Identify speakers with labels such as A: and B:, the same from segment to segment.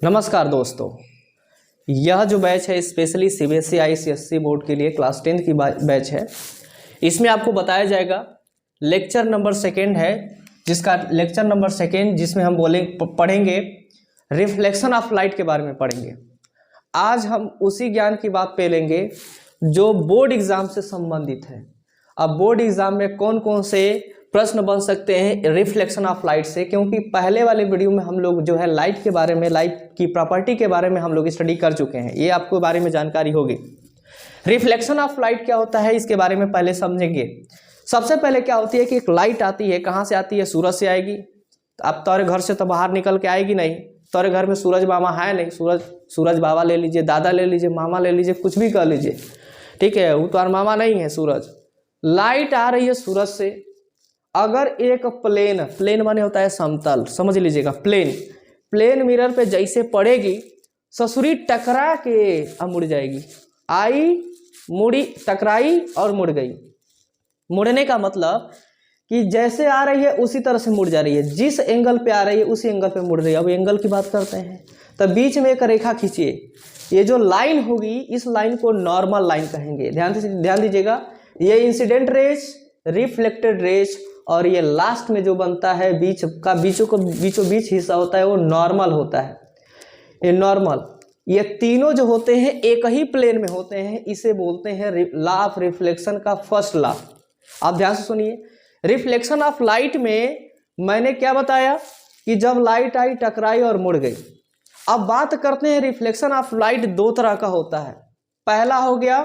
A: नमस्कार दोस्तों, यह जो बैच है स्पेशली सीबीएसई आईसीएसई बोर्ड के लिए क्लास 10 की बैच है। इसमें आपको बताया जाएगा लेक्चर नंबर सेकेंड है, जिसका लेक्चर नंबर सेकेंड जिसमें हम पढ़ेंगे रिफ्लेक्शन ऑफ लाइट के बारे में पढ़ेंगे। आज हम उसी ज्ञान की बात पे लेंगे जो बोर्ड एग्जाम से संबंधित है। अब बोर्ड एग्जाम में कौन कौन से प्रश्न बन सकते हैं रिफ्लेक्शन ऑफ लाइट से, क्योंकि पहले वाले वीडियो में हम लोग जो है लाइट के बारे में, लाइट की प्रॉपर्टी के बारे में हम लोग स्टडी कर चुके हैं। ये आपको बारे में जानकारी होगी। रिफ्लेक्शन ऑफ लाइट क्या होता है इसके बारे में पहले समझेंगे। सबसे पहले क्या होती है कि एक लाइट आती है, कहाँ से आती है? सूरज से आएगी। अब तोरे घर से तो बाहर निकल के आएगी नहीं, तोरे घर में सूरज मामा है नहीं। सूरज बाबा ले लीजिए, दादा ले लीजिए, मामा ले लीजिए, कुछ भी कर लीजिए, ठीक है, वो तो मामा नहीं है सूरज। लाइट आ रही है सूरज से। अगर एक प्लेन माने होता है समतल, समझ लीजिएगा, प्लेन मिरर पे जैसे पड़ेगी ससुरी टकरा के अब मुड़ जाएगी। आई मुड़ी, टकराई और मुड़ गई। मुड़ने का मतलब कि जैसे आ रही है उसी तरह से मुड़ जा रही है, जिस एंगल पे आ रही है उसी एंगल पे मुड़ रही है। अब एंगल की बात करते हैं तो बीच में एक रेखा खींचिए। ये जो लाइन होगी इस लाइन को नॉर्मल लाइन कहेंगे। ध्यान दीजिएगा, ये इंसिडेंट रेज, रिफ्लेक्टेड रेज और ये लास्ट में जो बनता है बीचों बीच हिस्सा होता है वो नॉर्मल होता है। ये नॉर्मल, ये तीनों जो होते हैं एक ही प्लेन में होते हैं। इसे बोलते हैं लॉ ऑफ रिफ्लेक्शन का फर्स्ट लॉ। आप ध्यान से सुनिए। रिफ्लेक्शन ऑफ लाइट में मैंने क्या बताया कि जब लाइट आई, टकराई और मुड़ गई। अब बात करते हैं रिफ्लेक्शन ऑफ लाइट दो तरह का होता है। पहला हो गया,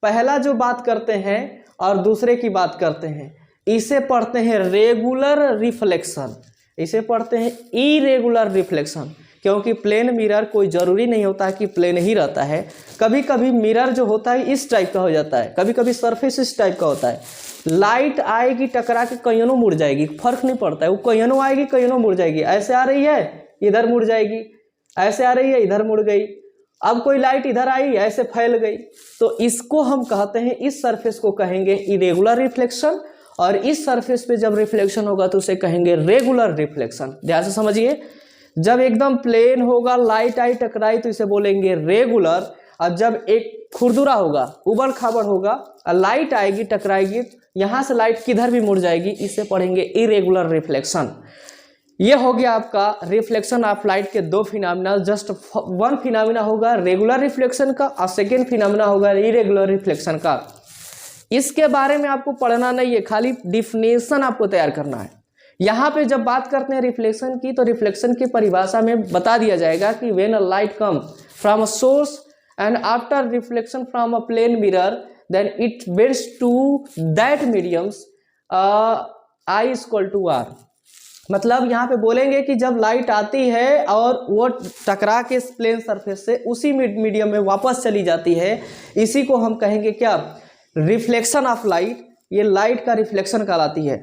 A: पहला जो बात करते हैं और दूसरे की बात करते हैं, इसे पढ़ते हैं रेगुलर रिफ्लेक्शन, इसे पढ़ते हैं इरेगुलर रिफ्लेक्शन। क्योंकि प्लेन मिरर कोई ज़रूरी नहीं होता है कि प्लेन ही रहता है। कभी कभी मिरर जो होता है इस टाइप का हो जाता है, कभी कभी सरफेस इस टाइप का होता है। लाइट आएगी टकरा के कहीं मुड़ जाएगी, फर्क नहीं पड़ता है, वो कहीं आएगी कहीं मुड़ जाएगी। ऐसे आ रही है इधर मुड़ जाएगी, ऐसे आ रही है इधर मुड़ गई। अब कोई लाइट इधर आई ऐसे फैल गई, तो इसको हम कहते हैं, इस सरफेस को कहेंगे इरेगुलर रिफ्लेक्शन, और इस सरफेस पे जब रिफ्लेक्शन होगा तो उसे कहेंगे रेगुलर रिफ्लेक्शन। ध्यान से समझिए, जब एकदम प्लेन होगा, लाइट आई टकराई तो इसे बोलेंगे रेगुलर, और जब एक खुरदुरा होगा, उबड़ खाबड़ होगा, लाइट आएगी टकराएगी, यहाँ से लाइट किधर भी मुड़ जाएगी, इसे पढ़ेंगे इरेगुलर रिफ्लेक्शन। ये हो गया आपका रिफ्लेक्शन ऑफ लाइट के दो फिनोमिना। जस्ट वन फिनोमिना होगा रेगुलर रिफ्लेक्शन का और सेकेंड फिनोमिना होगा इरेगुलर रिफ्लेक्शन का। इसके बारे में आपको पढ़ना नहीं है, खाली डिफिनेशन आपको तैयार करना है। यहाँ पे जब बात करते हैं रिफ्लेक्शन की, तो रिफ्लेक्शन की परिभाषा में बता दिया जाएगा कि when a light come from a source and after reflection from a plane mirror then it bends to that mediums I equal to R. मतलब यहाँ पे बोलेंगे कि जब लाइट आती है और वो टकरा के प्लेन सरफेस से उसी मीडियम में वापस चली जाती है, इसी को हम कहेंगे क्या? Reflection of light. ये लाइट का रिफ्लेक्शन कहलाती है।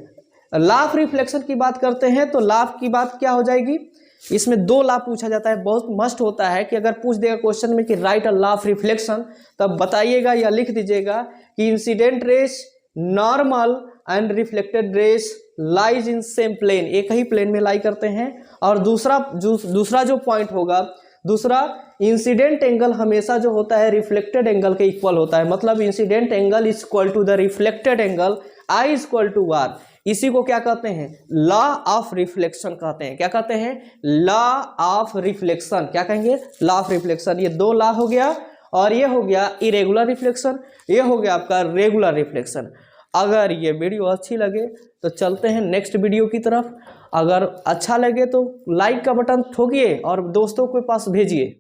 A: लॉ ऑफ रिफ्लेक्शन की बात करते हैं तो लॉ की बात क्या हो जाएगी? इसमें दो लॉ पूछा जाता है। बहुत मस्ट होता है कि अगर पूछ देगा क्वेश्चन में कि write a law of reflection, तब बताइएगा या लिख दीजिएगा कि incident rays, normal and reflected rays lies in same plane, एक ही प्लेन में लाई करते हैं। और दूसरा जो पॉइंट होगा, दूसरा इंसिडेंट एंगल हमेशा जो होता है रिफ्लेक्टेड एंगल के इक्वल होता है। मतलब incident angle is equal to the reflected angle, I is equal to R. इसी को क्या कहते हैं? लॉ ऑफ रिफ्लेक्शन कहते हैं। क्या कहते हैं? Law of reflection. क्या कहेंगे? Law of reflection. ये दो लॉ हो गया, और ये हो गया इरेगुलर रिफ्लेक्शन, ये हो गया आपका रेगुलर रिफ्लेक्शन। अगर ये वीडियो अच्छी लगे तो चलते हैं नेक्स्ट वीडियो की तरफ। अगर अच्छा लगे तो लाइक का बटन ठोकिए और दोस्तों के पास भेजिए।